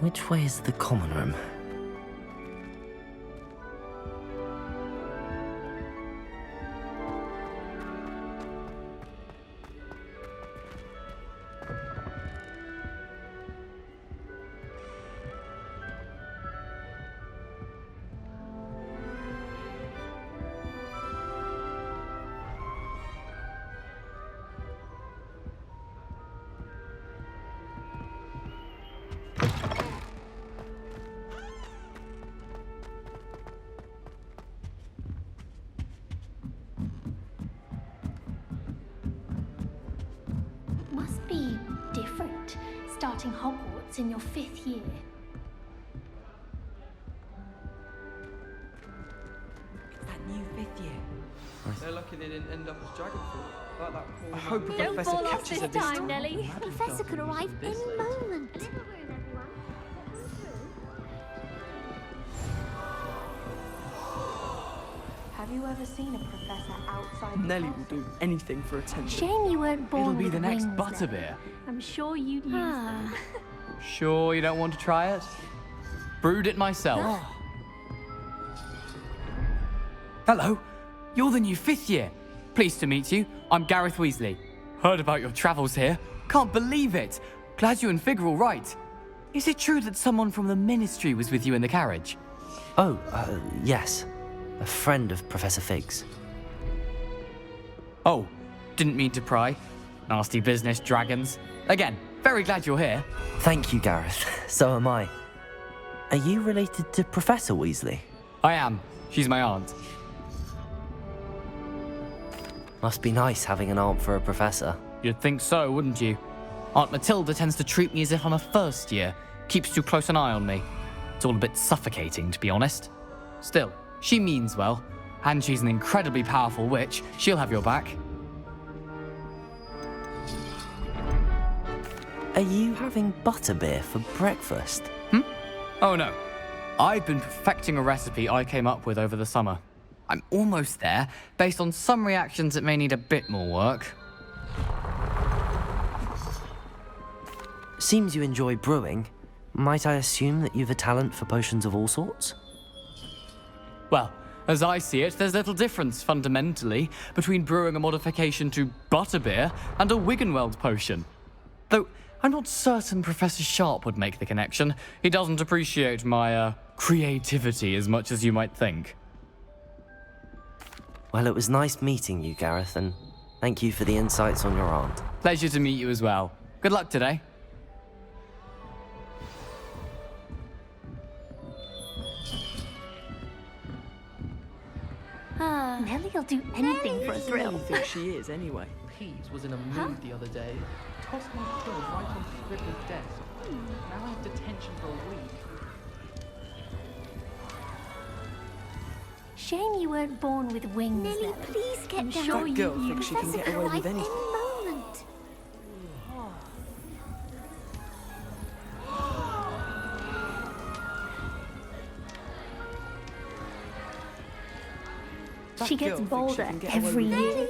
Which way is the common room? Must be different starting Hogwarts in your 5th year. It's that new 5th year. They're lucky they didn't end up as Dragonfall. Like that poor I hope man. Don't Professor fall off catches this her this time, time. Nelly. Professor could arrive any moment. Have you ever seen a professor outside the Nelly will castle? do anything for attention. Shame you weren't born It'll be with the next wings, butterbeer. Nelly. I'm sure you'd use them. Sure you don't want to try it? Brewed it myself. Hello, you're the new 5th year. Pleased to meet you. I'm Gareth Weasley. Heard about your travels here. Can't believe it. Glad you and Fig are all right. Is it true that someone from the Ministry was with you in the carriage? Oh, yes. A friend of Professor Fig's. Oh, didn't mean to pry. Nasty business, dragons. Again, very glad you're here. Thank you, Gareth. So am I. Are you related to Professor Weasley? I am. She's my aunt. Must be nice having an aunt for a professor. You'd think so, wouldn't you? Aunt Matilda tends to treat me as if I'm a first year. Keeps too close an eye on me. It's all a bit suffocating, to be honest. Still, she means well. And she's an incredibly powerful witch. She'll have your back. Are you having butterbeer for breakfast? Oh no. I've been perfecting a recipe I came up with over the summer. I'm almost there, based on some reactions that may need a bit more work. Seems you enjoy brewing. Might I assume that you've a talent for potions of all sorts? Well, as I see it, there's little difference, fundamentally, between brewing a modification to butterbeer and a Wiggenweld potion. Though, I'm not certain Professor Sharp would make the connection. He doesn't appreciate my, creativity as much as you might think. Well, it was nice meeting you, Gareth, and thank you for the insights on your aunt. Pleasure to meet you as well. Good luck today. Nelly'll do anything for a Who do thrill. you think she is, anyway? Pease was in a mood the other day. Tossed my quill right onto Scribbler's desk. Now I have detention for a week. Shame you weren't born with wings. Nelly, Nelly. please get I'm down. sure That girl you thinks she can Professor get could away with arrive anything. any moment. She That gets girl thinks she bolder can get away every with year.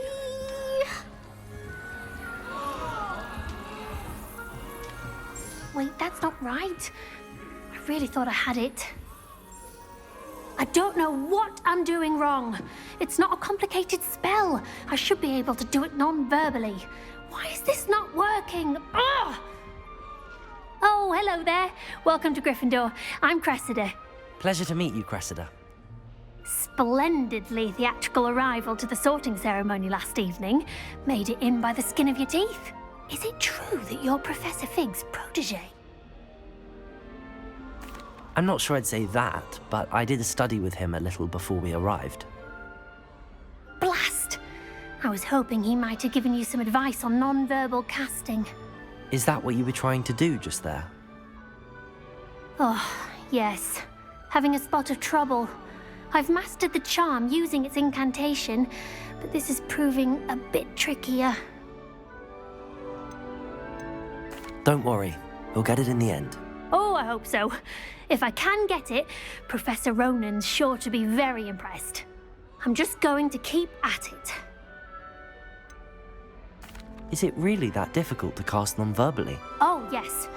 Wait, that's not right. I really thought I had it. I don't know what I'm doing wrong. It's not a complicated spell. I should be able to do it non-verbally. Why is this not working? Ugh! Oh, hello there. Welcome to Gryffindor. I'm Cressida. Pleasure to meet you, Cressida. Splendidly theatrical arrival to the sorting ceremony last evening. Made it in by the skin of your teeth. Is it true that you're Professor Fig's protege? I'm not sure I'd say that, but I did study with him a little before we arrived. Blast! I was hoping he might have given you some advice on non-verbal casting. Is that what you were trying to do just there? Oh, yes. Having a spot of trouble. I've mastered the charm using its incantation, but this is proving a bit trickier. Don't worry, you'll get it in the end. Oh, I hope so. If I can get it, Professor Ronan's sure to be very impressed. I'm just going to keep at it. Is it really that difficult to cast non-verbally? Oh, yes.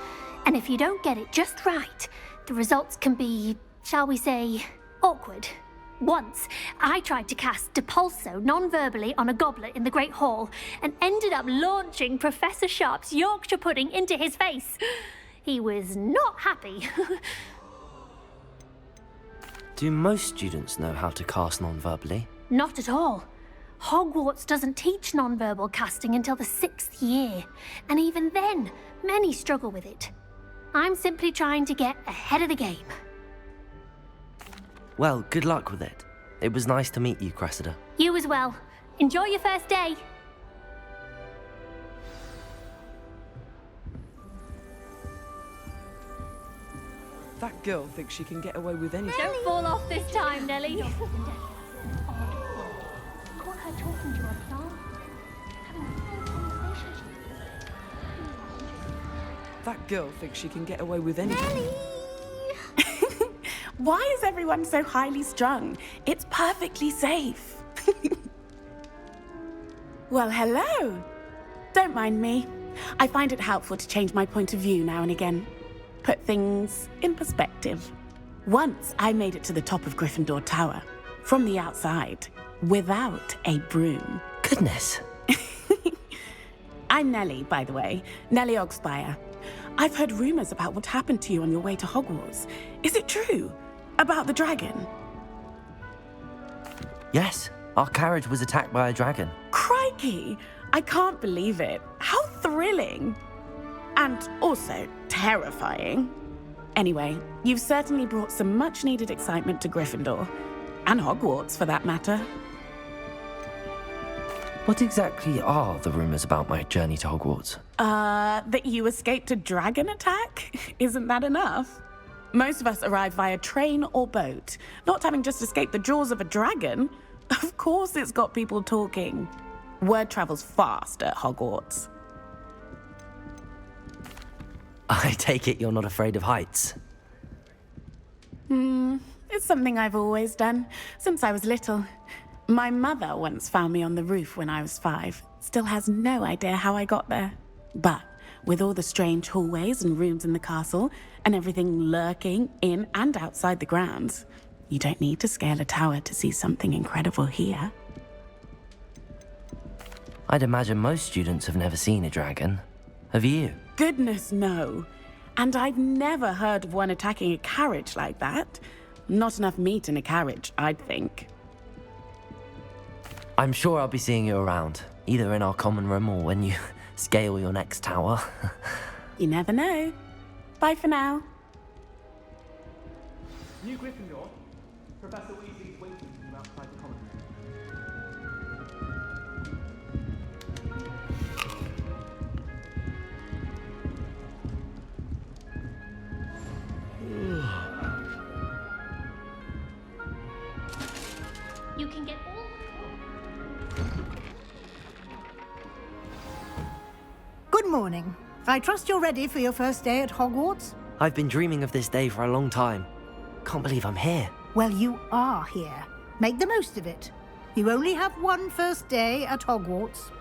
And if you don't get it just right, the results can be, shall we say, awkward. Once, I tried to cast Depulso non-verbally on a goblet in the Great Hall and ended up launching Professor Sharp's Yorkshire pudding into his face. He was not happy. Do most students know how to cast non-verbally? Not at all. Hogwarts doesn't teach non-verbal casting until the 6th year, and even then, many struggle with it. I'm simply trying to get ahead of the game. Well, good luck with it. It was nice to meet you, Cressida. You as well. Enjoy your first day. That girl thinks she can get away with anything. Don't fall off this time, Nellie. Caught her talking to her plant, having a full conversation. That girl thinks she can get away with anything. Why is everyone so highly strung? It's perfectly safe. Well, hello. Don't mind me. I find it helpful to change my point of view now and again. Put things in perspective. Once I made it to the top of Gryffindor Tower, from the outside, without a broom. Goodness. I'm Nellie, by the way. Nellie Ogspire. I've heard rumors about what happened to you on your way to Hogwarts. Is it true? About the dragon? Yes, our carriage was attacked by a dragon. Crikey! I can't believe it. How thrilling! And also terrifying. Anyway, you've certainly brought some much-needed excitement to Gryffindor. And Hogwarts, for that matter. What exactly are the rumors about my journey to Hogwarts? That you escaped a dragon attack? Isn't that enough? Most of us arrive via train or boat, not having just escaped the jaws of a dragon. Of course it's got people talking. Word travels fast at Hogwarts. I take it you're not afraid of heights. It's something I've always done, since I was little. My mother once found me on the roof when I was 5. Still has no idea how I got there. But with all the strange hallways and rooms in the castle, and everything lurking in and outside the grounds, you don't need to scale a tower to see something incredible here. I'd imagine most students have never seen a dragon. Have you? Goodness, no. And I've never heard of one attacking a carriage like that. Not enough meat in a carriage, I'd think. I'm sure I'll be seeing you around, either in our common room or when you scale your next tower. You never know. Bye for now. New Gryffindor. Professor Weasley's waiting for you outside the common room. You can get all... Good morning. I trust you're ready for your first day at Hogwarts? I've been dreaming of this day for a long time. Can't believe I'm here. Well, you are here. Make the most of it. You only have one first day at Hogwarts.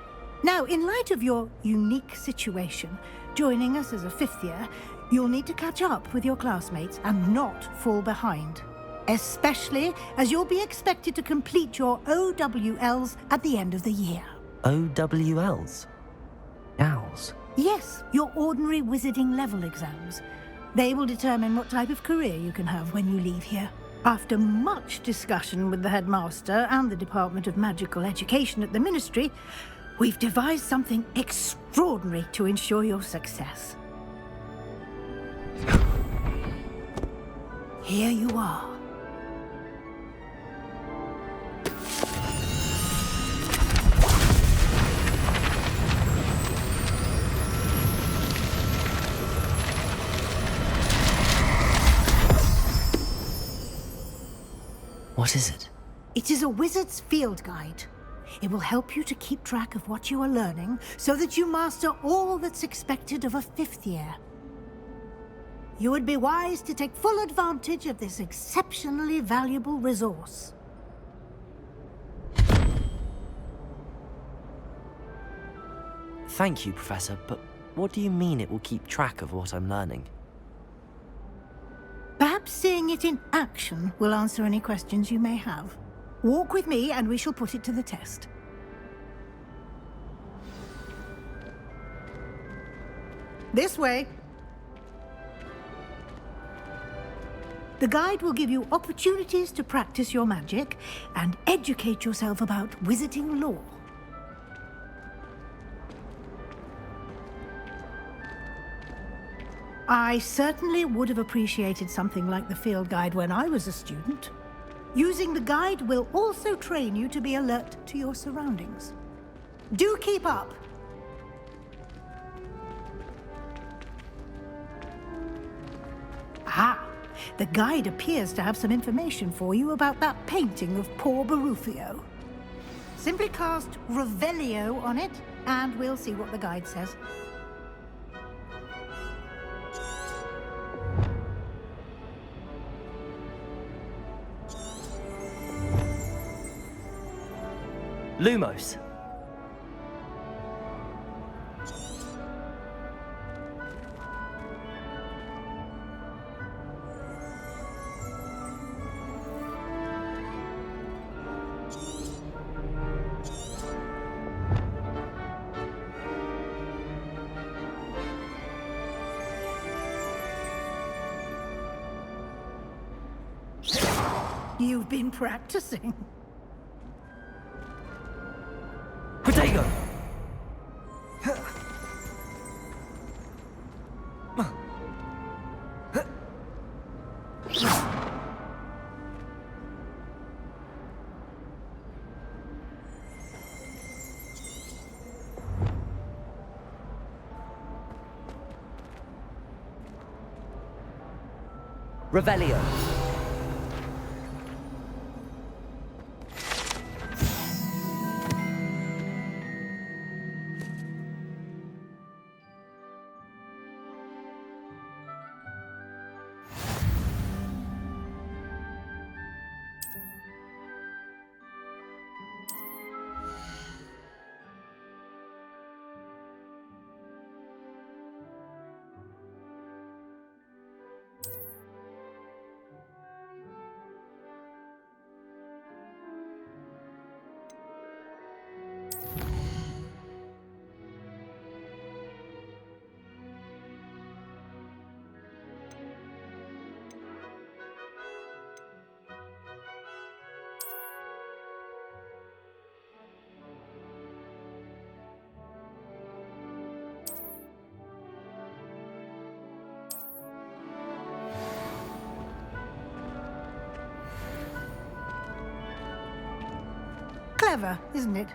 Now, in light of your unique situation, joining us as a 5th year, you'll need to catch up with your classmates and not fall behind. Especially as you'll be expected to complete your OWLs at the end of the year. OWLs? Owls? Yes, your ordinary wizarding level exams. They will determine what type of career you can have when you leave here. After much discussion with the headmaster and the Department of Magical Education at the Ministry, we've devised something extraordinary to ensure your success. Here you are. What is it? It is a wizard's field guide. It will help you to keep track of what you are learning so that you master all that's expected of a 5th year. You would be wise to take full advantage of this exceptionally valuable resource. Thank you, Professor, but what do you mean it will keep track of what I'm learning? Perhaps seeing it in action will answer any questions you may have. Walk with me and we shall put it to the test. This way. The guide will give you opportunities to practice your magic and educate yourself about wizarding lore. I certainly would have appreciated something like the field guide when I was a student. Using the guide will also train you to be alert to your surroundings. Do keep up! Ah, the guide appears to have some information for you about that painting of poor Barufio. Simply cast Revelio on it, and we'll see what the guide says. Lumos. You've been practicing. Protego! Revelio. Clever, isn't it?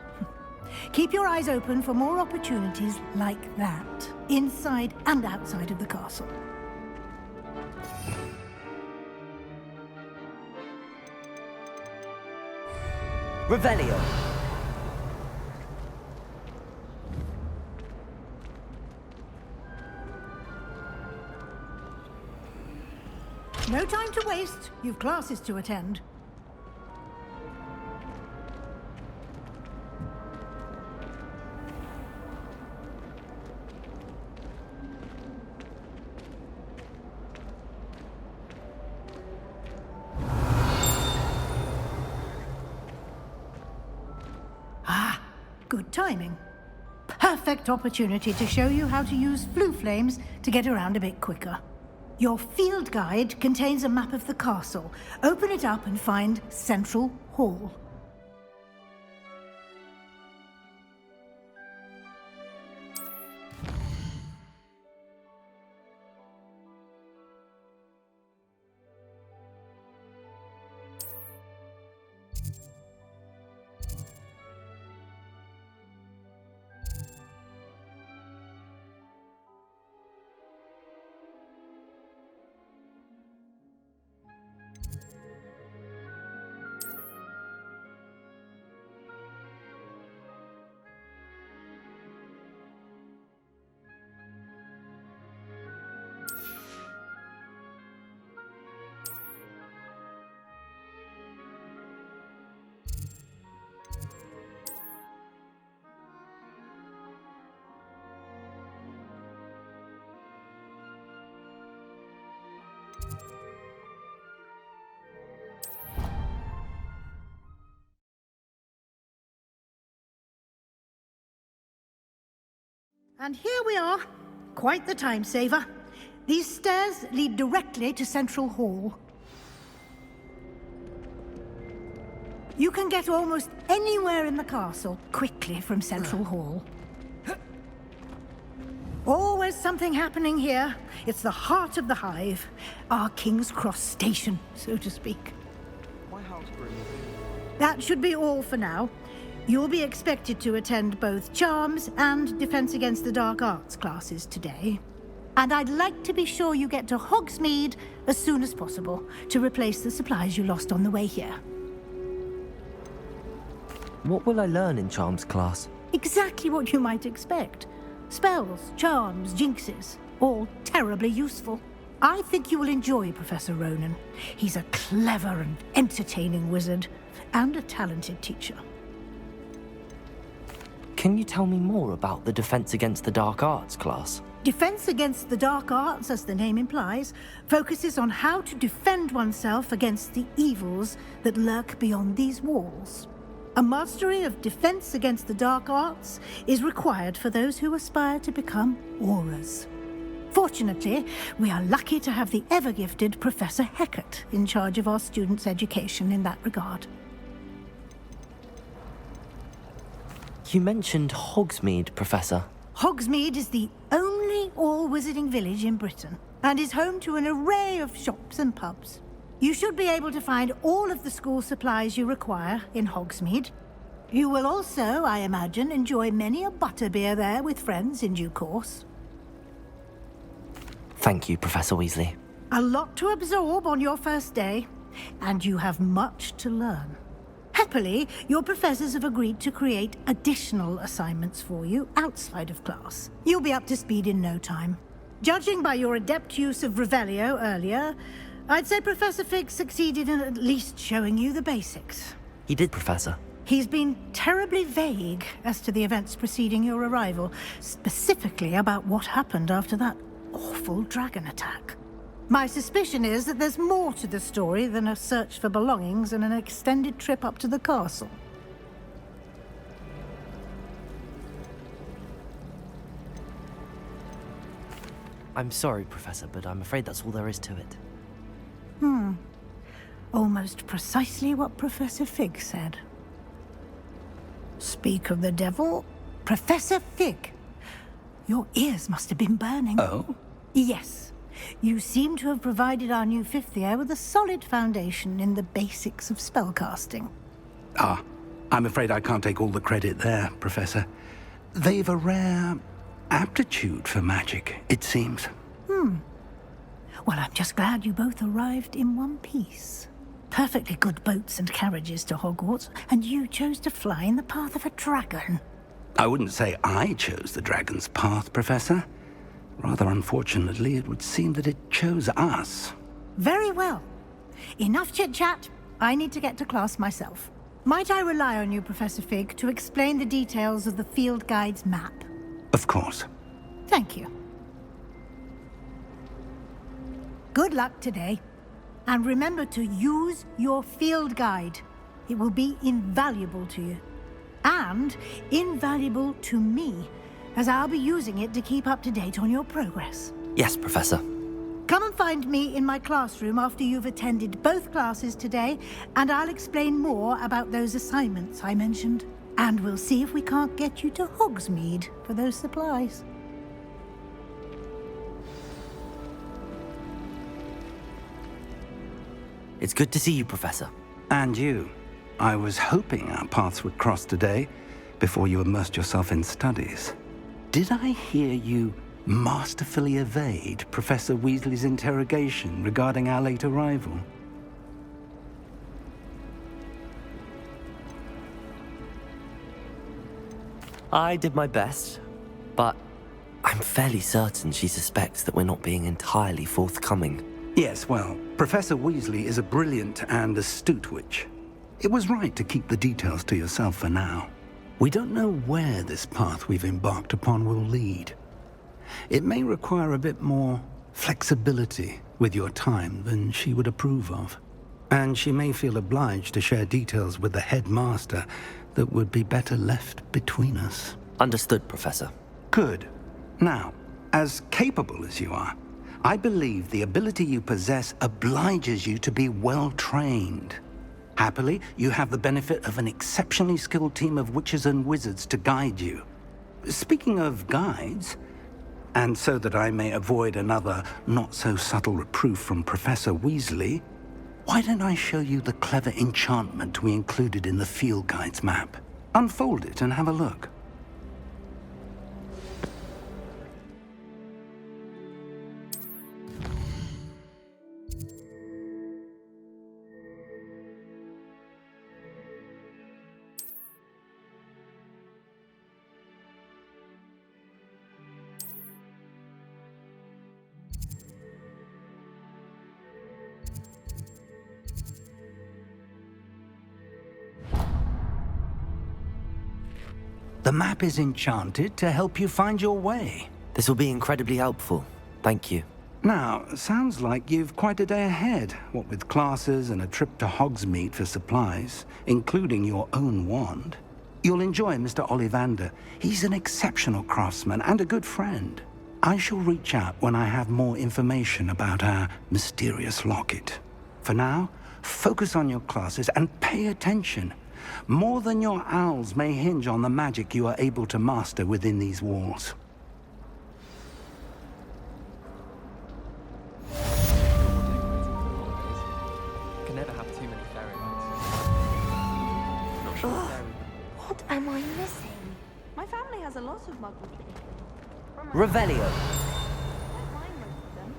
Keep your eyes open for more opportunities like that, inside and outside of the castle. Revelio. No time to waste. You've classes to attend. Good timing. Perfect opportunity to show you how to use flue flames to get around a bit quicker. Your field guide contains a map of the castle. Open it up and find Central Hall. And here we are. Quite the time saver. These stairs lead directly to Central Hall. You can get almost anywhere in the castle quickly from Central Hall. Always something happening here. It's the heart of the hive. Our King's Cross station, so to speak. That should be all for now. You'll be expected to attend both Charms and Defense Against the Dark Arts classes today. And I'd like to be sure you get to Hogsmeade as soon as possible to replace the supplies you lost on the way here. What will I learn in Charms class? Exactly what you might expect. Spells, charms, jinxes, all terribly useful. I think you will enjoy Professor Ronan. He's a clever and entertaining wizard, and a talented teacher. Can you tell me more about the Defense Against the Dark Arts class? Defense Against the Dark Arts, as the name implies, focuses on how to defend oneself against the evils that lurk beyond these walls. A mastery of Defense Against the Dark Arts is required for those who aspire to become Aurors. Fortunately, we are lucky to have the ever-gifted Professor Heckert in charge of our students' education in that regard. You mentioned Hogsmeade, Professor. Hogsmeade is the only all-wizarding village in Britain, and is home to an array of shops and pubs. You should be able to find all of the school supplies you require in Hogsmeade. You will also, I imagine, enjoy many a butterbeer there with friends in due course. Thank you, Professor Weasley. A lot to absorb on your first day, and you have much to learn. Happily, your professors have agreed to create additional assignments for you outside of class. You'll be up to speed in no time. Judging by your adept use of Revelio earlier, I'd say Professor Fig succeeded in at least showing you the basics. He did, Professor. He's been terribly vague as to the events preceding your arrival, specifically about what happened after that awful dragon attack. My suspicion is that there's more to the story than a search for belongings and an extended trip up to the castle. I'm sorry, Professor, but I'm afraid that's all there is to it. Almost precisely what Professor Fig said. Speak of the devil, Professor Fig. Your ears must have been burning. Oh? Yes. You seem to have provided our new fifth year with a solid foundation in the basics of spellcasting. Ah, I'm afraid I can't take all the credit there, Professor. They've a rare aptitude for magic, it seems. Well, I'm just glad you both arrived in one piece. Perfectly good boats and carriages to Hogwarts, and you chose to fly in the path of a dragon. I wouldn't say I chose the dragon's path, Professor. Rather unfortunately, it would seem that it chose us. Very well. Enough chit-chat. I need to get to class myself. Might I rely on you, Professor Fig, to explain the details of the field guide's map? Of course. Thank you. Good luck today. And remember to use your field guide. It will be invaluable to you. And invaluable to me, as I'll be using it to keep up to date on your progress. Yes, Professor. Come and find me in my classroom after you've attended both classes today, and I'll explain more about those assignments I mentioned. And we'll see if we can't get you to Hogsmeade for those supplies. It's good to see you, Professor. And you. I was hoping our paths would cross today, before you immersed yourself in studies. Did I hear you masterfully evade Professor Weasley's interrogation regarding our late arrival? I did my best, but I'm fairly certain she suspects that we're not being entirely forthcoming. Yes, well, Professor Weasley is a brilliant and astute witch. It was right to keep the details to yourself for now. We don't know where this path we've embarked upon will lead. It may require a bit more flexibility with your time than she would approve of. And she may feel obliged to share details with the headmaster that would be better left between us. Understood, Professor. Good. Now, as capable as you are, I believe the ability you possess obliges you to be well-trained. Happily, you have the benefit of an exceptionally skilled team of witches and wizards to guide you. Speaking of guides, and so that I may avoid another not-so-subtle reproof from Professor Weasley, why don't I show you the clever enchantment we included in the field guide's map? Unfold it and have a look. The map is enchanted to help you find your way. This will be incredibly helpful. Thank you. Now, sounds like you've quite a day ahead, what with classes and a trip to Hogsmeade for supplies, including your own wand. You'll enjoy Mr. Ollivander. He's an exceptional craftsman and a good friend. I shall reach out when I have more information about our mysterious locket. For now, focus on your classes and pay attention. More than your owls may hinge on the magic you are able to master within these walls. Can never have too many fairy lights. What am I missing? My family has a lot of muggle traditions. Revelio. Don't mind most of them.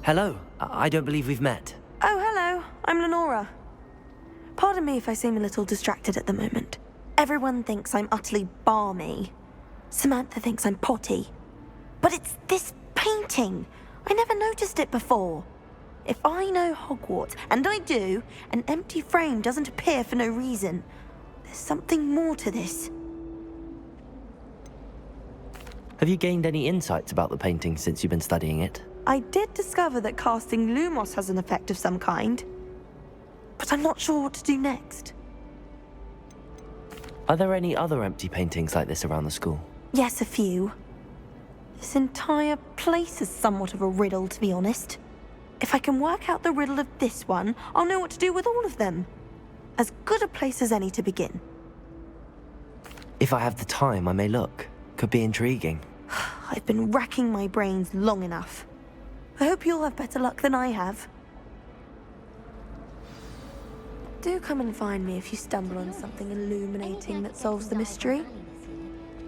Hello. I don't believe we've met. Oh, hello. I'm Lenora. Pardon me if I seem a little distracted at the moment. Everyone thinks I'm utterly balmy. Samantha thinks I'm potty. But it's this painting. I never noticed it before. If I know Hogwarts, and I do, an empty frame doesn't appear for no reason. There's something more to this. Have you gained any insights about the painting since you've been studying it? I did discover that casting Lumos has an effect of some kind. But I'm not sure what to do next. Are there any other empty paintings like this around the school? Yes, a few. This entire place is somewhat of a riddle, to be honest. If I can work out the riddle of this one, I'll know what to do with all of them. As good a place as any to begin. If I have the time, I may look. Could be intriguing. I've been racking my brains long enough. I hope you'll have better luck than I have. Do come and find me if you stumble on something illuminating that solves the mystery.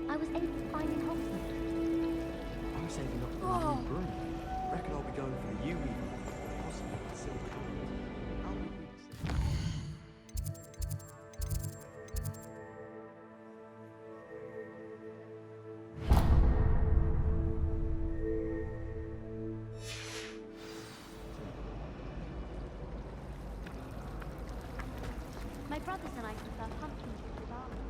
I was able to find in Hogsmeade. I'm saving up for a new broom. Reckon I'll be going for the UE, possibly the silver. How many weeks? My brothers and I prefer pumpkin with almonds.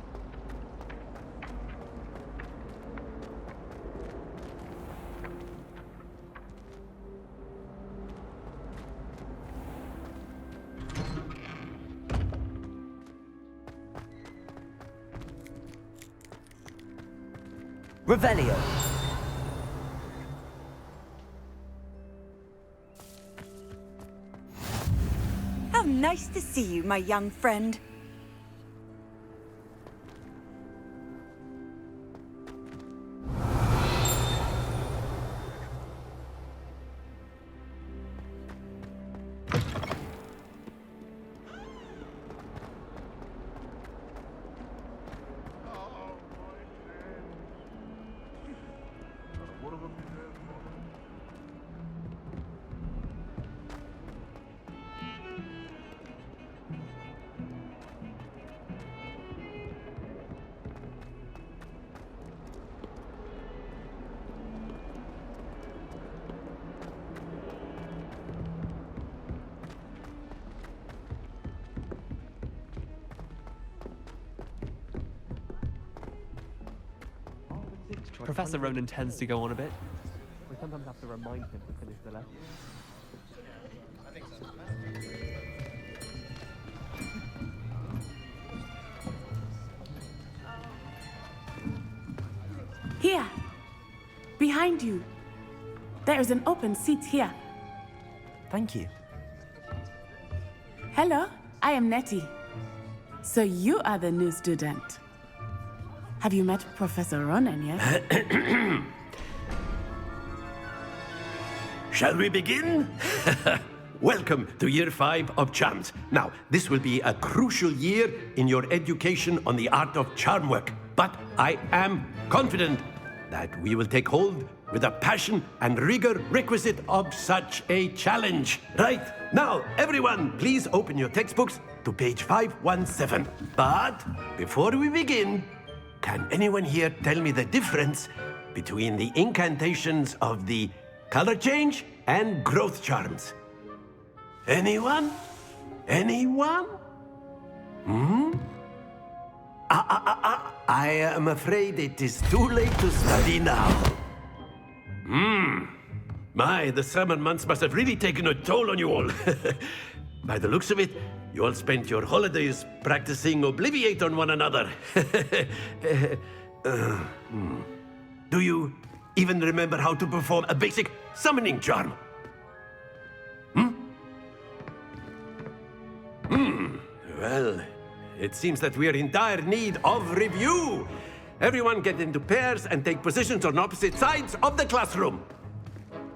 Revelio. How nice to see you, my young friend. Professor Ronan tends to go on a bit. We sometimes have to remind him to finish the lesson. Here. Behind you. There is an open seat here. Thank you. Hello, I am Nettie. So you are the new student. Have you met Professor Ronan yet? Shall we begin? Welcome to Year 5 of Charms. Now, this will be a crucial year in your education on the art of charm work. But I am confident that we will take hold with the passion and rigor requisite of such a challenge. Right, now, everyone, please open your textbooks to page 517. But before we begin, can anyone here tell me the difference between the incantations of the color change and growth charms? Anyone? Anyone? I am afraid it is too late to study now. My, the summer months must have really taken a toll on you all. By the looks of it, you all spent your holidays practicing Obliviate on one another. Do you even remember how to perform a basic summoning charm? Well, it seems that we are in dire need of review. Everyone get into pairs and take positions on opposite sides of the classroom.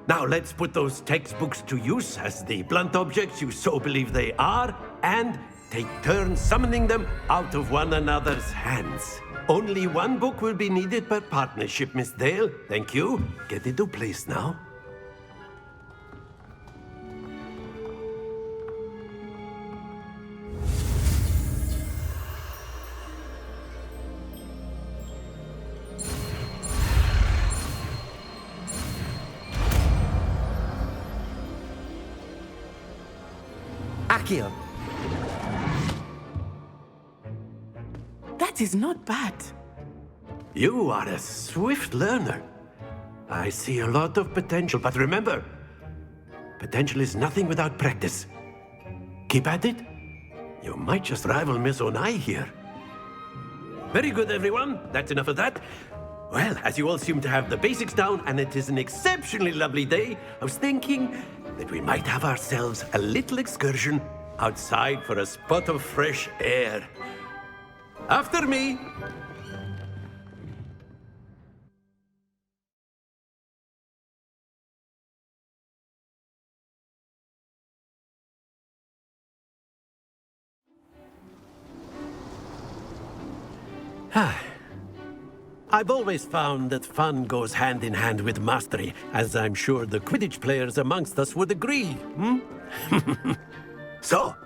Now let's put those textbooks to use as the blunt objects you so believe they are, and take turns summoning them out of one another's hands. Only one book will be needed per partnership, Miss Dale. Thank you. Get into place now. Accio. That is not bad. You are a swift learner. I see a lot of potential, but remember, potential is nothing without practice. Keep at it. You might just rival Miss Onai here. Very good, everyone. That's enough of that. Well, as you all seem to have the basics down, and it is an exceptionally lovely day, I was thinking that we might have ourselves a little excursion outside for a spot of fresh air. After me. I've always found that fun goes hand in hand with mastery, as I'm sure the Quidditch players amongst us would agree. So,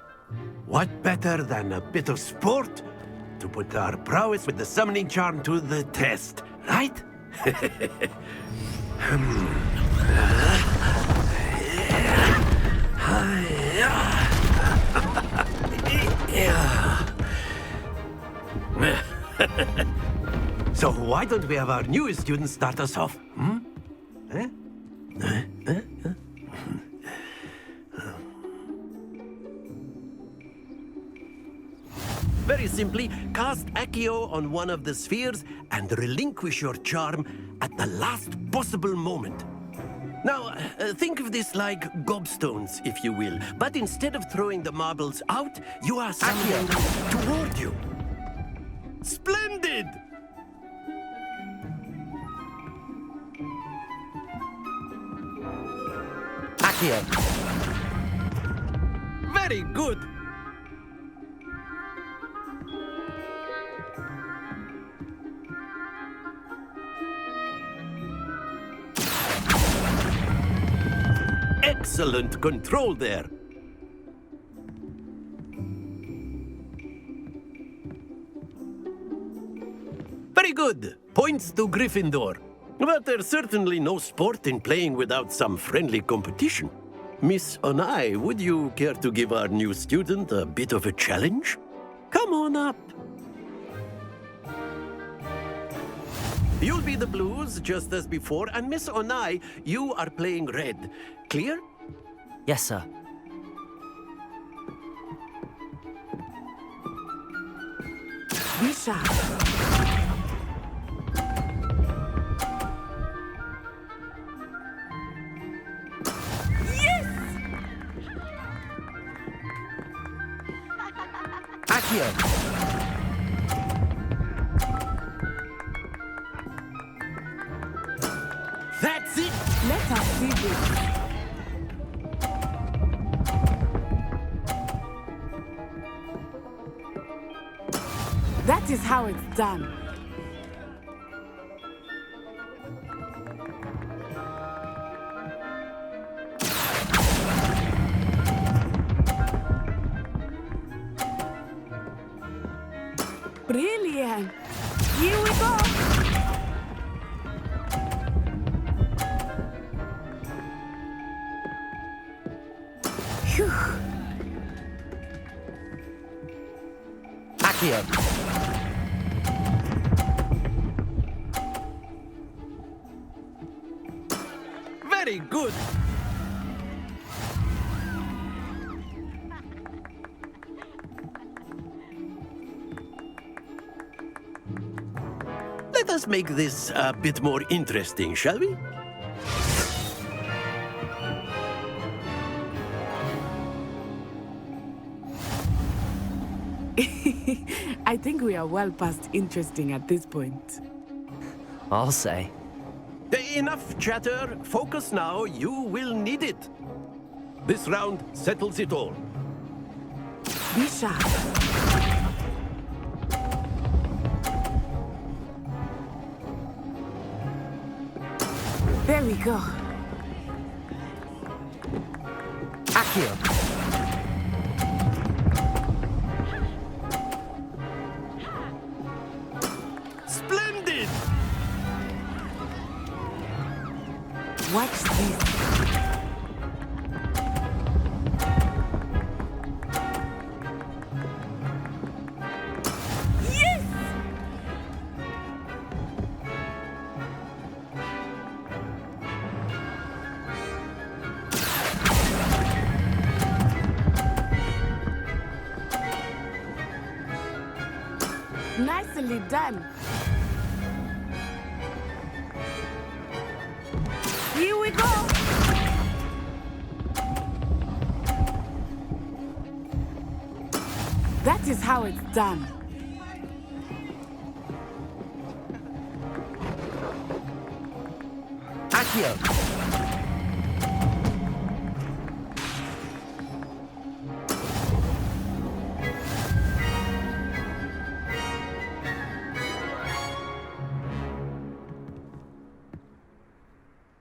what better than a bit of sport to put our prowess with the summoning charm to the test, right? So why don't we have our newest student start us off? Very simply, cast Accio on one of the spheres and relinquish your charm at the last possible moment. Now, think of this like gobstones, if you will. But instead of throwing the marbles out, you are summoning them toward you. Splendid! Accio. Very good. Excellent control there. Very good. Points to Gryffindor. But there's certainly no sport in playing without some friendly competition. Miss Onai, would you care to give our new student a bit of a challenge? Come on up. You'll be the blues, just as before, and Miss Onai, you are playing red. Clear? Yes, sir. Be sharp. Accio. That's it! Let us see this. That is how it's done. Brilliant. Here we go. Phew. Accio. Very good! Let us make this a bit more interesting, shall we? I think we are well past interesting at this point. I'll say. Enough chatter. Focus now. You will need it. This round settles it all. Be sharp. There we go. Accio. Splendid! Watch this. Yes! Nicely done. Here we go. That is how it's done. Accio.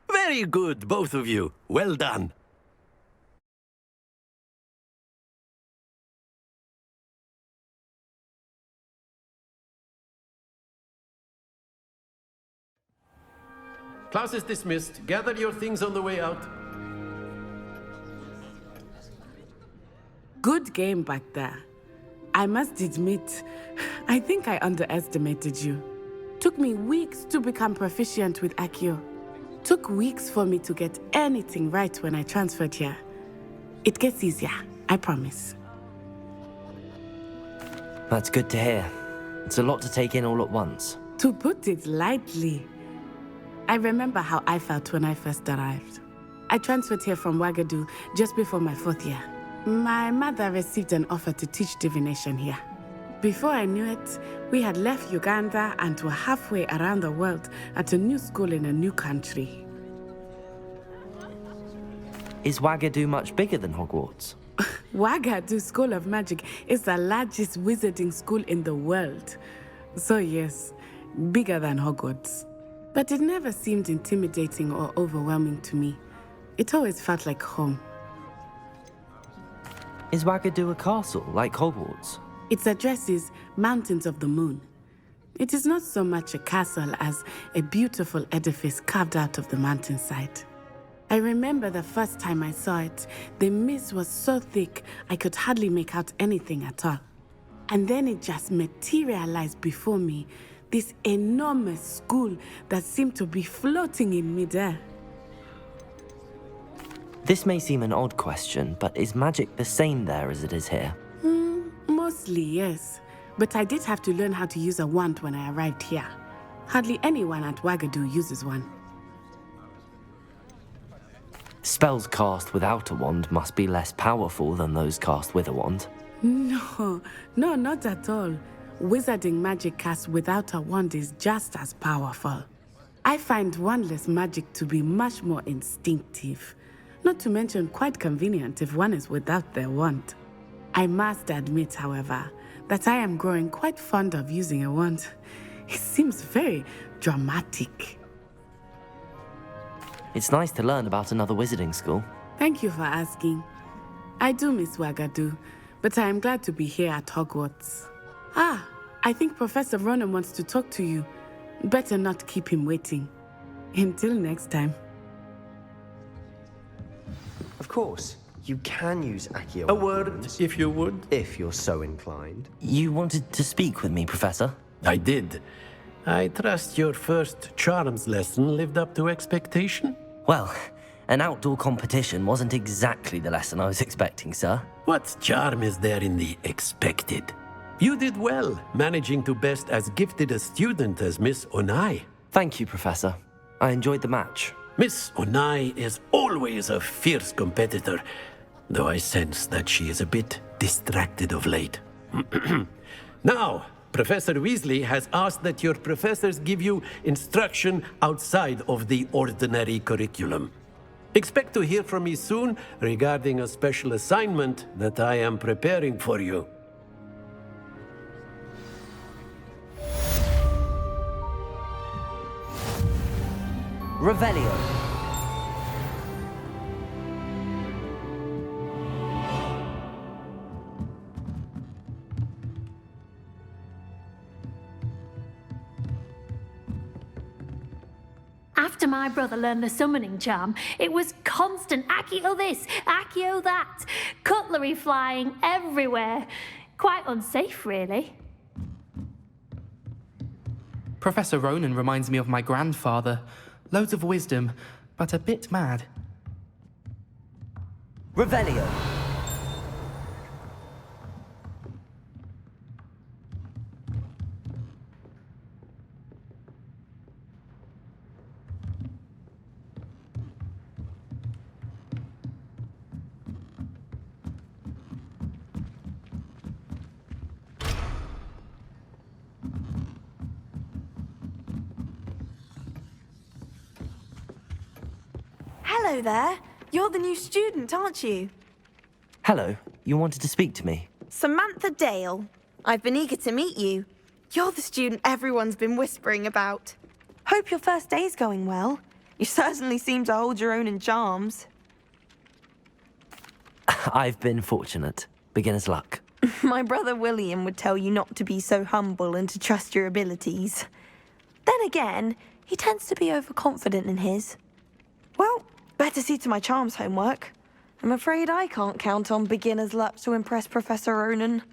Very good, both of you. Well done. Class is dismissed. Gather your things on the way out. Good game back there. I must admit, I think I underestimated you. Took me weeks to become proficient with Accio. Took weeks for me to get anything right when I transferred here. It gets easier, I promise. That's good to hear. It's a lot to take in all at once. To put it lightly, I remember how I felt when I first arrived. I transferred here from Ouagadougou just before my 4th year. My mother received an offer to teach divination here. Before I knew it, we had left Uganda and were halfway around the world at a new school in a new country. Is Ouagadougou much bigger than Hogwarts? Ouagadougou School of Magic is the largest wizarding school in the world. So yes, bigger than Hogwarts. But it never seemed intimidating or overwhelming to me. It always felt like home. Is Ouagadougou a castle, like Hogwarts? Its address is Mountains of the Moon. It is not so much a castle as a beautiful edifice carved out of the mountainside. I remember the first time I saw it, the mist was so thick I could hardly make out anything at all. And then it just materialized before me, this enormous school that seemed to be floating in midair. This may seem an odd question, but is magic the same there as it is here? Mostly, yes. But I did have to learn how to use a wand when I arrived here. Hardly anyone at Ouagadougou uses one. Spells cast without a wand must be less powerful than those cast with a wand. No, not at all. Wizarding magic cast without a wand is just as powerful. I find wandless magic to be much more instinctive. Not to mention quite convenient if one is without their wand. I must admit, however, that I am growing quite fond of using a wand. It seems very dramatic. It's nice to learn about another wizarding school. Thank you for asking. I do miss Wagadu, but I am glad to be here at Hogwarts. Ah, I think Professor Ronan wants to talk to you. Better not keep him waiting. Until next time. Of course, you can use Accio. A word, if you would. If you're so inclined. You wanted to speak with me, Professor? I did. I trust your first charms lesson lived up to expectation? Well, an outdoor competition wasn't exactly the lesson I was expecting, sir. What charm is there in the expected? You did well, managing to best as gifted a student as Miss Onai. Thank you, Professor. I enjoyed the match. Miss Onai is always a fierce competitor, though I sense that she is a bit distracted of late. Now, Professor Weasley has asked that your professors give you instruction outside of the ordinary curriculum. Expect to hear from me soon regarding a special assignment that I am preparing for you. Revelio. After my brother learned the summoning charm, it was constant Accio this, Accio that, cutlery flying everywhere. Quite unsafe, really. Professor Ronan reminds me of my grandfather. Loads of wisdom, but a bit mad. Revelio. Hello there. You're the new student, aren't you? Hello. You wanted to speak to me? Samantha Dale. I've been eager to meet you. You're the student everyone's been whispering about. Hope your first day's going well. You certainly seem to hold your own in charms. I've been fortunate. Beginner's luck. My brother William would tell you not to be so humble and to trust your abilities. Then again, he tends to be overconfident in his. Well, better see to my charms homework. I'm afraid I can't count on beginner's luck to impress Professor Ronan.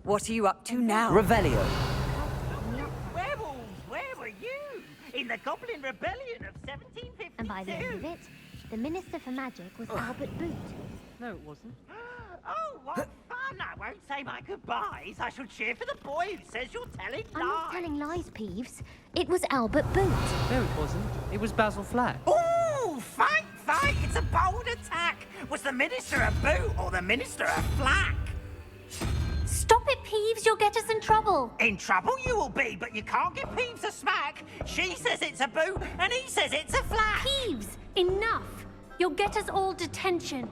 What are you up to now? Revelio. Werewolves, where were you? In the Goblin Rebellion of 1752. And by the end of it, the Minister for Magic was Albert Boot. No, it wasn't. Oh, what fun! I won't say my goodbyes. I shall cheer for the boy who says you're telling lies. I'm not telling lies, Peeves. It was Albert Boot. No, it wasn't. It was Basil Flack. Oh, fight! It's a bold attack. Was the Minister a boot or the Minister a flack? Stop it, Peeves. You'll get us in trouble. In trouble you will be, but you can't give Peeves a smack. She says it's a boot, and he says it's a flack. Peeves, enough. You'll get us all detention.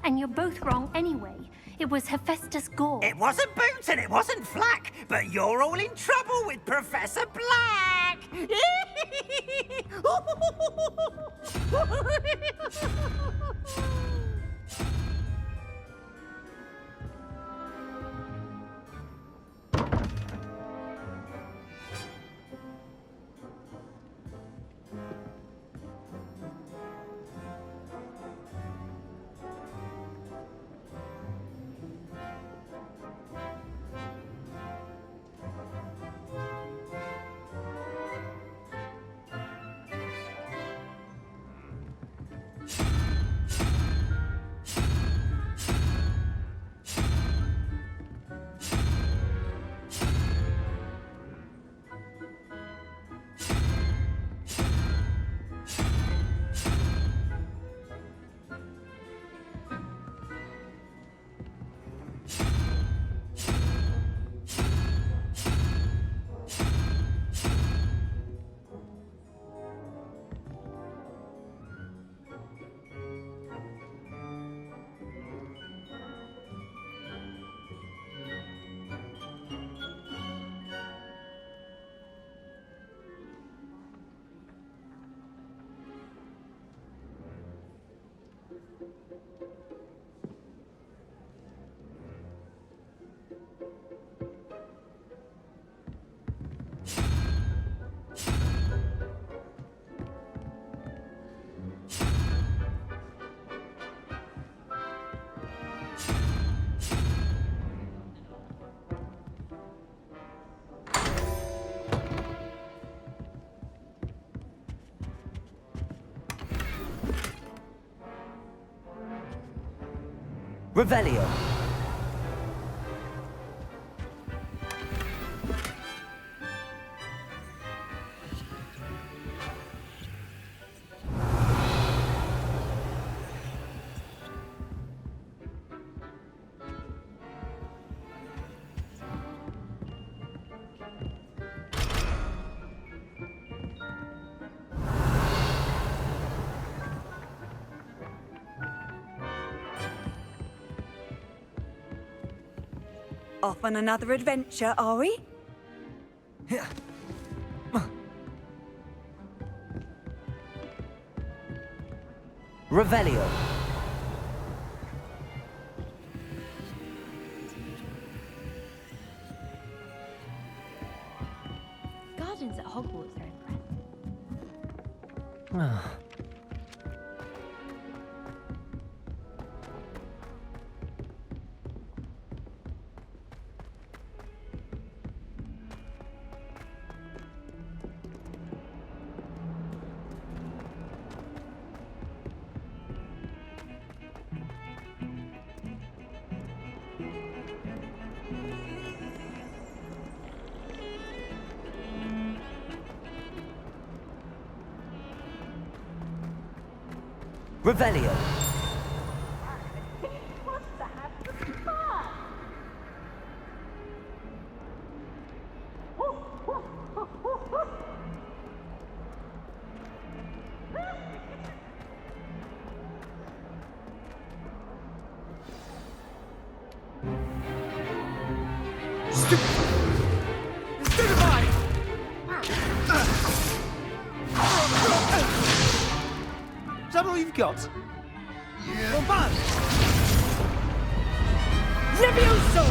And you're both wrong anyway. It was Hephaestus Gore. It wasn't Boots and it wasn't Flack, but you're all in trouble with Professor Black! Revelio. Off on another adventure, are we? Revelio. Gardens at Hogwarts are impressive. Ah. Revelio. Is that all you've got? Bombard! Levioso!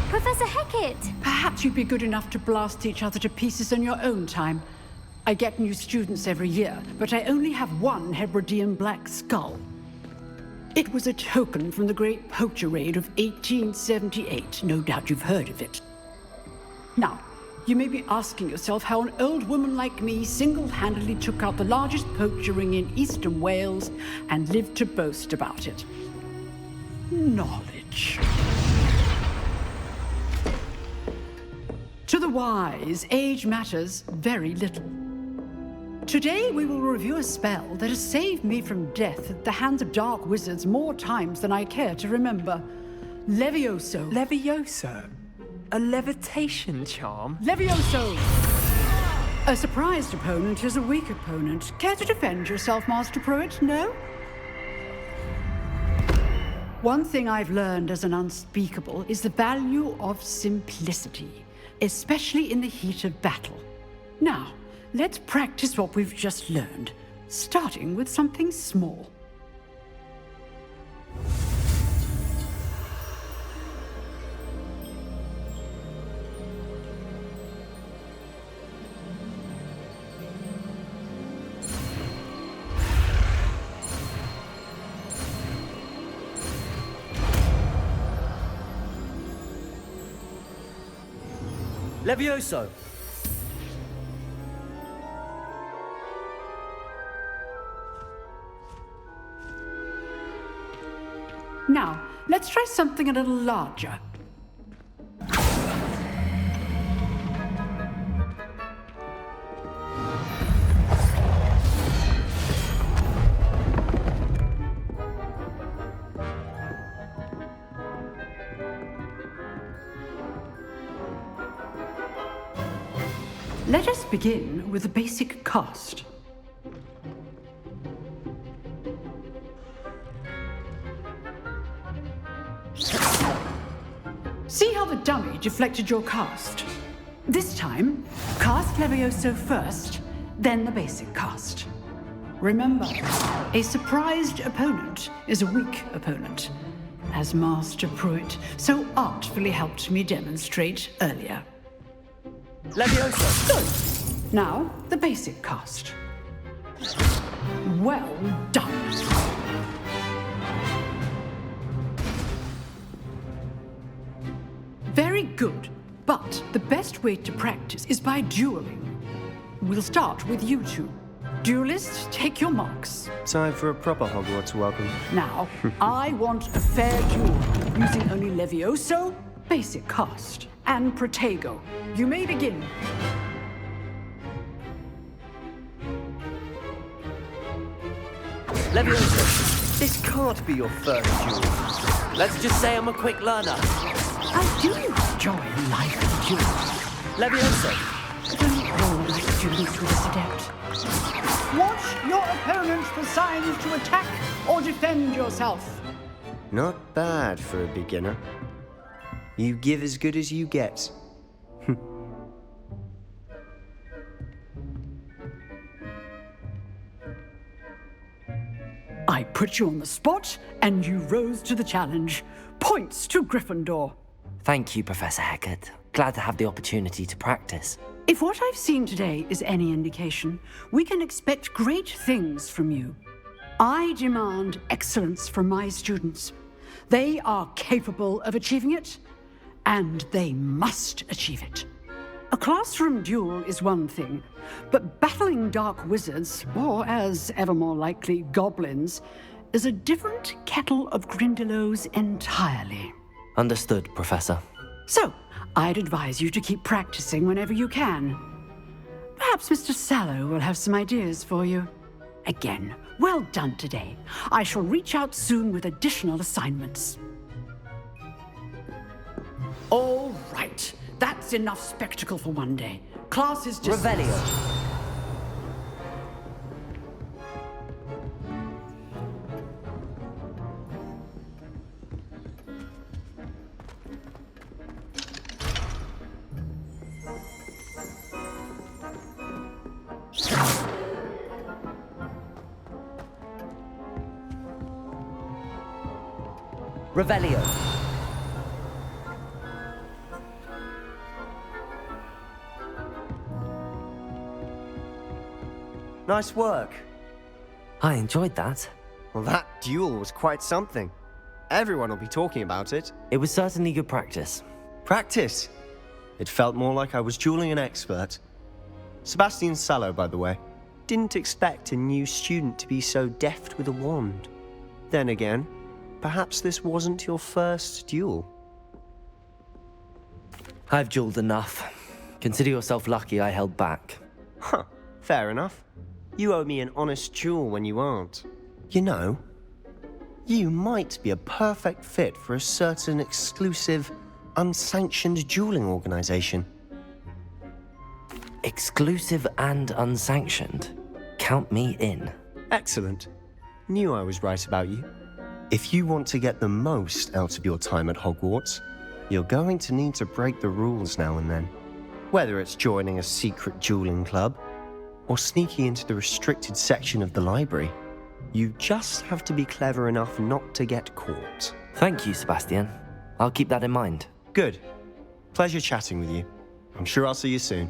Professor Hecat! Perhaps you'd be good enough to blast each other to pieces in your own time. I get new students every year, but I only have one Hebridean black skull. It was a token from the Great Poacher Raid of 1878. No doubt you've heard of it. Now, you may be asking yourself how an old woman like me single-handedly took out the largest poacher ring in eastern Wales and lived to boast about it. Knowledge. To the wise, age matters very little. Today we will review a spell that has saved me from death at the hands of dark wizards more times than I care to remember. Levioso. Levioso? A levitation charm? Levioso! A surprised opponent is a weak opponent. Care to defend yourself, Master Pruitt? No? One thing I've learned as an unspeakable is the value of simplicity, especially in the heat of battle. Now, let's practice what we've just learned, starting with something small. Levioso! Now, let's try something a little larger. Let us begin with the basic cast. See how the dummy deflected your cast? This time, cast Levioso first, then the basic cast. Remember, a surprised opponent is a weak opponent, as Master Pruitt so artfully helped me demonstrate earlier. Levioso! Good. Now, the basic cast. Well done. Very good, but the best way to practice is by dueling. We'll start with you two. Duelists, take your marks. Time for a proper Hogwarts welcome. Now, I want a fair duel, using only Levioso, basic cast, and Protego. You may begin. Levioso, this can't be your first duel. let's just say I'm a quick learner. I do enjoy life duels. Levioso. Don't all my students with this adept. Watch your opponent for signs to attack or defend yourself. Not bad for a beginner. You give as good as you get. I put you on the spot, and you rose to the challenge. Points to Gryffindor. Thank you, Professor Hecat. Glad to have the opportunity to practice. If what I've seen today is any indication, we can expect great things from you. I demand excellence from my students. They are capable of achieving it, and they must achieve it. A classroom duel is one thing, but battling dark wizards, or as ever more likely, goblins, is a different kettle of Grindylows entirely. Understood, Professor. So, I'd advise you to keep practicing whenever you can. Perhaps Mr. Sallow will have some ideas for you. Again, well done today. I shall reach out soon with additional assignments. All right. That's enough spectacle for one day. Class is just... Revelio. Revelio. Nice work. I enjoyed that. Well, that duel was quite something. Everyone will be talking about it. It was certainly good practice. Practice? It felt more like I was dueling an expert. Sebastian Sallow, by the way. Didn't expect a new student to be so deft with a wand. Then again, perhaps this wasn't your first duel. I've dueled enough. Consider yourself lucky I held back. Huh, fair enough. You owe me an honest duel when you aren't. You know, you might be a perfect fit for a certain exclusive, unsanctioned dueling organization. Exclusive and unsanctioned? Count me in. Excellent. Knew I was right about you. If you want to get the most out of your time at Hogwarts, you're going to need to break the rules now and then. Whether it's joining a secret dueling club, or sneaking into the restricted section of the library, you just have to be clever enough not to get caught. Thank you, Sebastian. I'll keep that in mind. Good. Pleasure chatting with you. I'm sure I'll see you soon.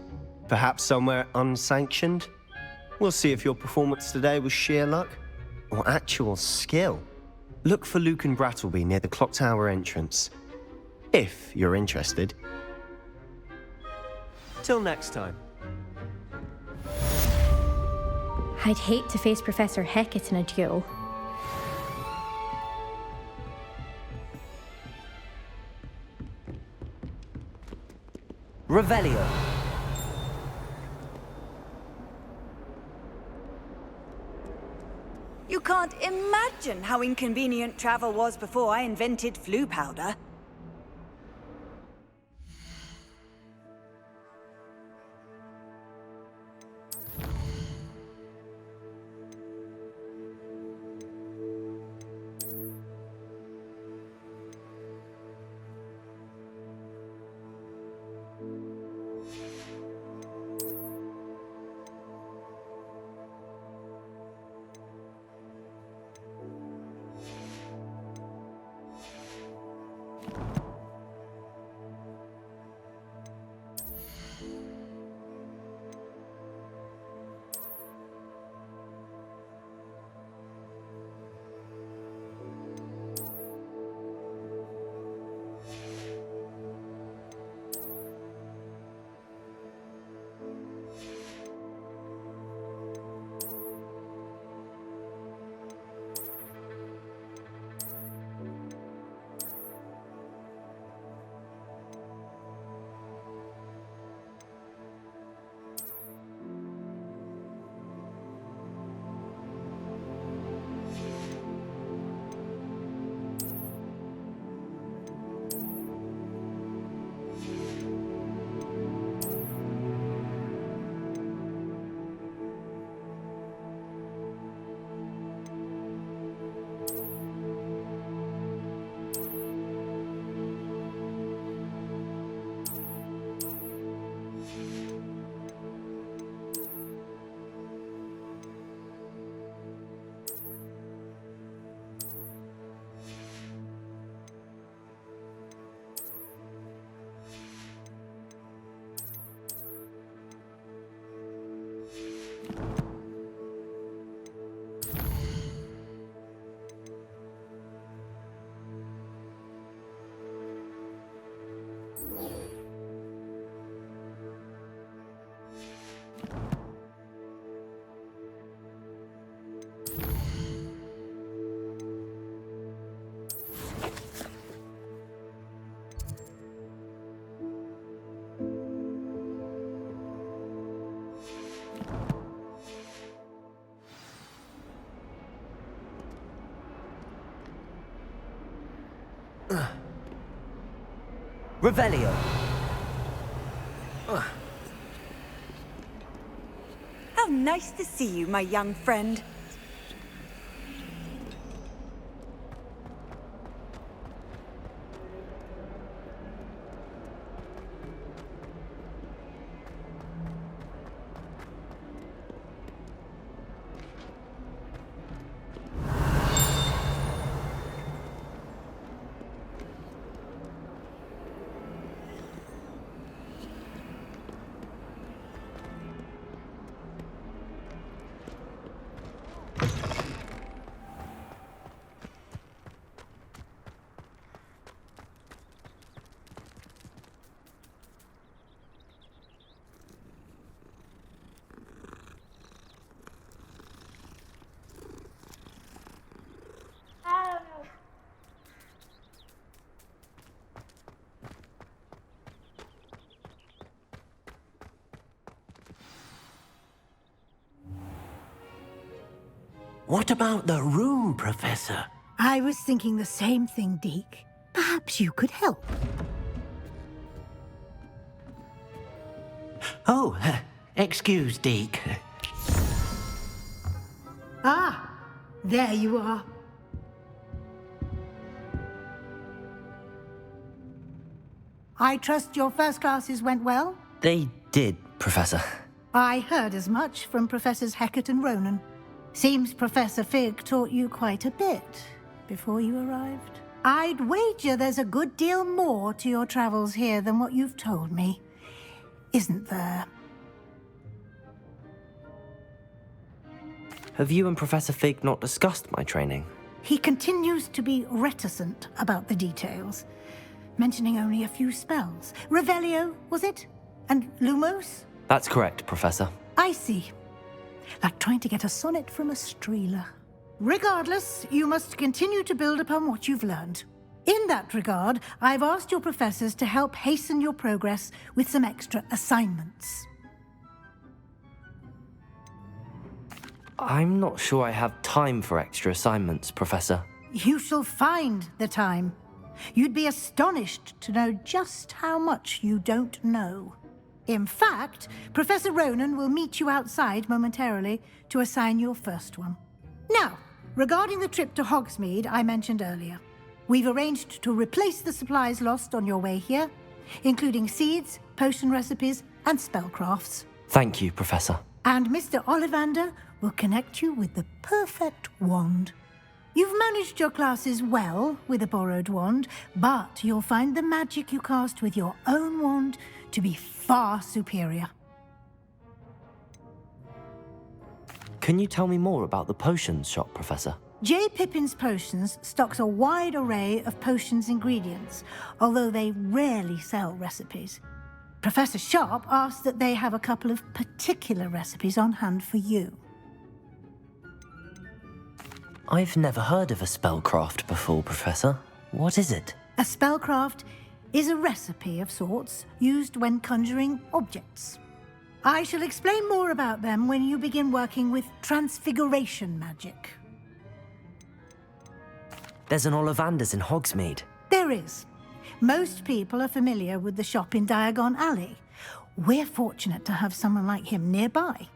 Perhaps somewhere unsanctioned? We'll see if your performance today was sheer luck or actual skill. Look for Luke and Brattleby near the clock tower entrance, if you're interested. Till next time. I'd hate to face Professor Hecat in a duel. Revelio. You can't imagine how inconvenient travel was before I invented flu powder. Revelio. How nice to see you, my young friend. What about the room, Professor? I was thinking the same thing, Deke. Perhaps you could help. Oh, excuse, Deke. Ah, there you are. I trust your first classes went well? They did, Professor. I heard as much from Professors Hecat and Ronan. Seems Professor Fig taught you quite a bit before you arrived. I'd wager there's a good deal more to your travels here than what you've told me. Isn't there? Have you and Professor Fig not discussed my training? He continues to be reticent about the details, mentioning only a few spells. Revelio, was it? And Lumos? That's correct, Professor. I see. Like trying to get a sonnet from a streeler. Regardless, you must continue to build upon what you've learned. In that regard, I've asked your professors to help hasten your progress with some extra assignments. I'm not sure I have time for extra assignments, Professor. You shall find the time. You'd be astonished to know just how much you don't know. In fact, Professor Ronan will meet you outside momentarily to assign your first one. Now, regarding the trip to Hogsmeade I mentioned earlier, we've arranged to replace the supplies lost on your way here, including seeds, potion recipes, and spellcrafts. Thank you, Professor. And Mr. Ollivander will connect you with the perfect wand. You've managed your classes well with a borrowed wand, but you'll find the magic you cast with your own wand to be far superior. Can you tell me more about the potions shop, Professor? J. Pippin's Potions stocks a wide array of potions ingredients, although they rarely sell recipes. Professor Sharp asked that they have a couple of particular recipes on hand for you. I've never heard of a spellcraft before, Professor. What is it? A spellcraft is a recipe of sorts used when conjuring objects. I shall explain more about them when you begin working with transfiguration magic. There's an Ollivander's in Hogsmeade. There is. Most people are familiar with the shop in Diagon Alley. We're fortunate to have someone like him nearby.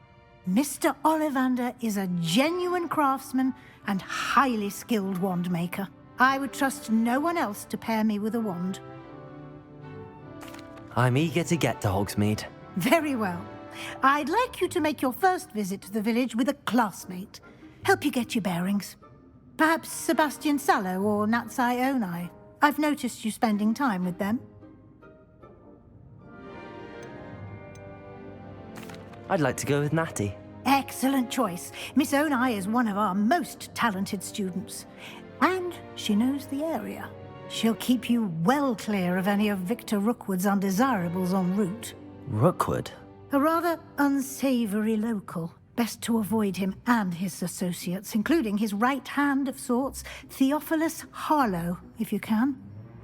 Mr. Ollivander is a genuine craftsman and highly skilled wand maker. I would trust no one else to pair me with a wand. I'm eager to get to Hogsmeade. Very well. I'd like you to make your first visit to the village with a classmate. Help you get your bearings. Perhaps Sebastian Sallow or Natsai Onai. I've noticed you spending time with them. I'd like to go with Natty. Excellent choice. Miss Onai is one of our most talented students. And she knows the area. She'll keep you well clear of any of Victor Rookwood's undesirables en route. Rookwood? A rather unsavory local. Best to avoid him and his associates, including his right hand of sorts, Theophilus Harlow, if you can.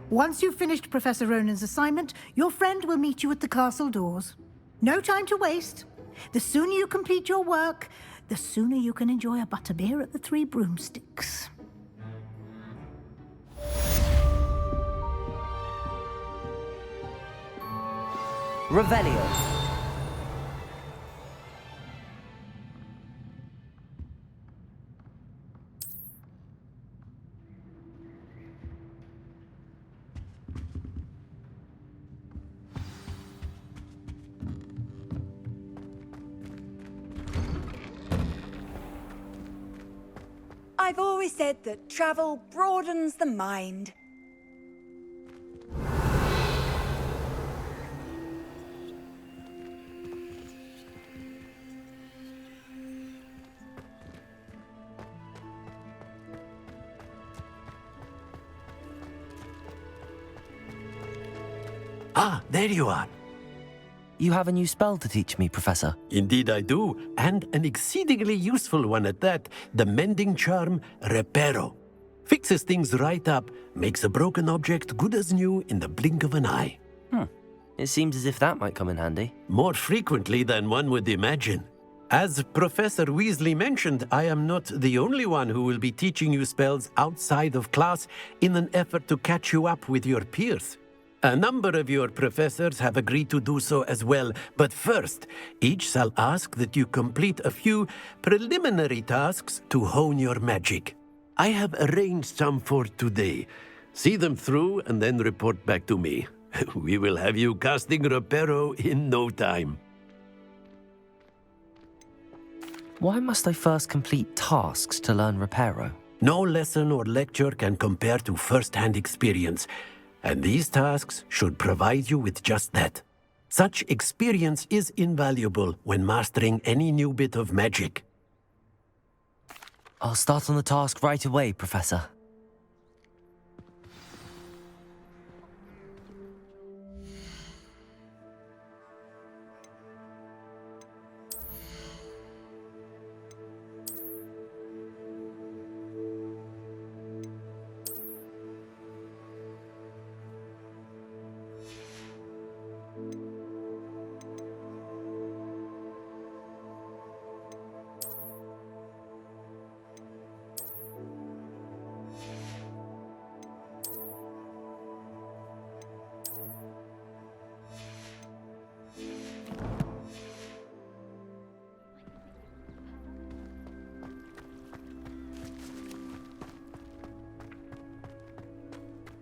Once you've finished Professor Ronan's assignment, your friend will meet you at the castle doors. No time to waste. The sooner you complete your work, the sooner you can enjoy a butterbeer at the Three Broomsticks. Revelio. I've always said that travel broadens the mind. Ah, there you are. You have a new spell to teach me, Professor. Indeed I do, and an exceedingly useful one at that, the mending charm Reparo. Fixes things right up, makes a broken object good as new in the blink of an eye. It seems as if that might come in handy. More frequently than one would imagine. As Professor Weasley mentioned, I am not the only one who will be teaching you spells outside of class in an effort to catch you up with your peers. A number of your professors have agreed to do so as well, but first, each shall ask that you complete a few preliminary tasks to hone your magic. I have arranged some for today. See them through and then report back to me. We will have you casting Reparo in no time. Why must I first complete tasks to learn Reparo? No lesson or lecture can compare to first-hand experience, and these tasks should provide you with just that. Such experience is invaluable when mastering any new bit of magic. I'll start on the task right away, Professor.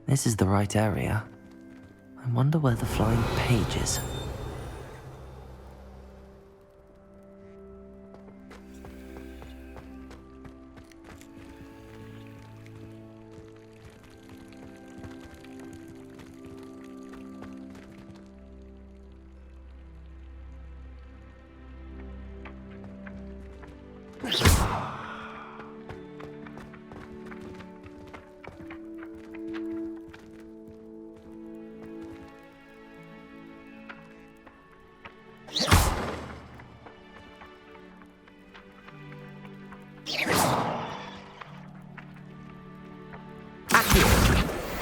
This is the right area. I wonder where the flying page is.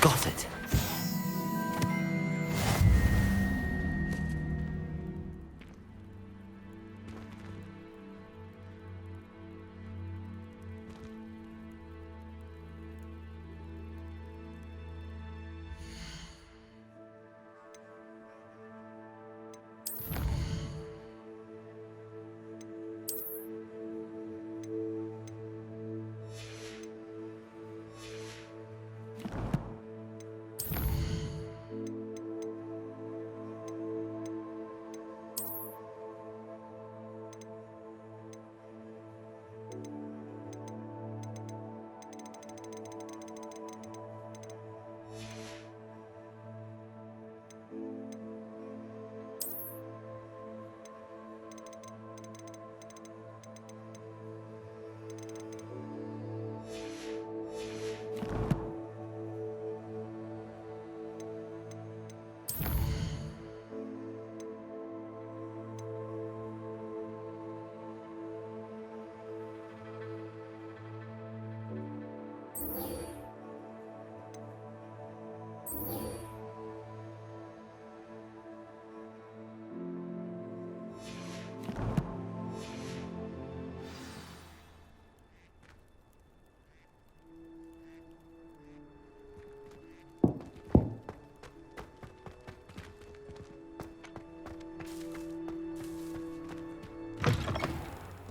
Got it.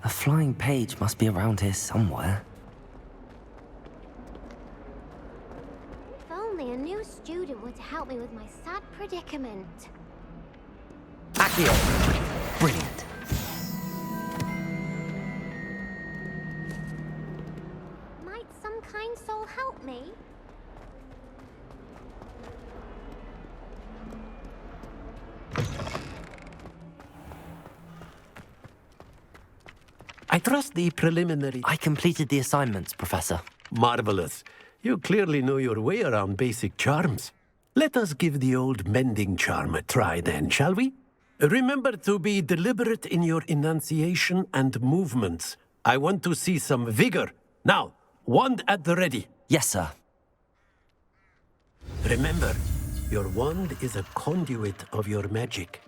A flying page must be around here somewhere. If only a new student would help me with my sad predicament. Accio! Brilliant. Might some kind soul help me? I trust the preliminary... I completed the assignments, Professor. Marvelous. You clearly know your way around basic charms. Let us give the old mending charm a try then, shall we? Remember to be deliberate in your enunciation and movements. I want to see some vigor. Now, wand at the ready. Yes, sir. Remember, your wand is a conduit of your magic.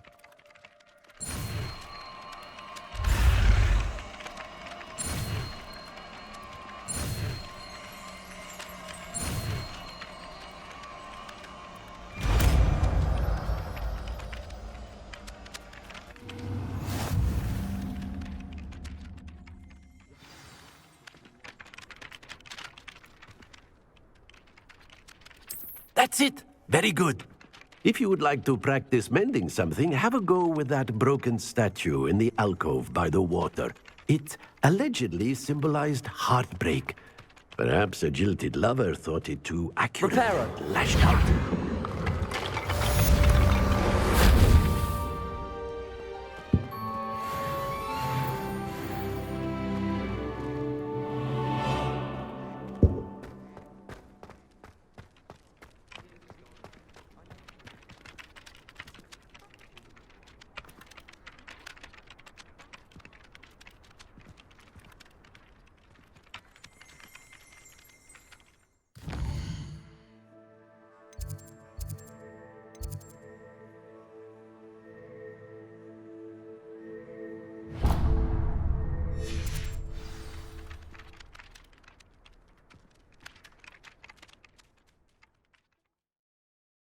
That's it. Very good. If you would like to practice mending something, have a go with that broken statue in the alcove by the water. It allegedly symbolized heartbreak. Perhaps a jilted lover thought it too accurately lashed out.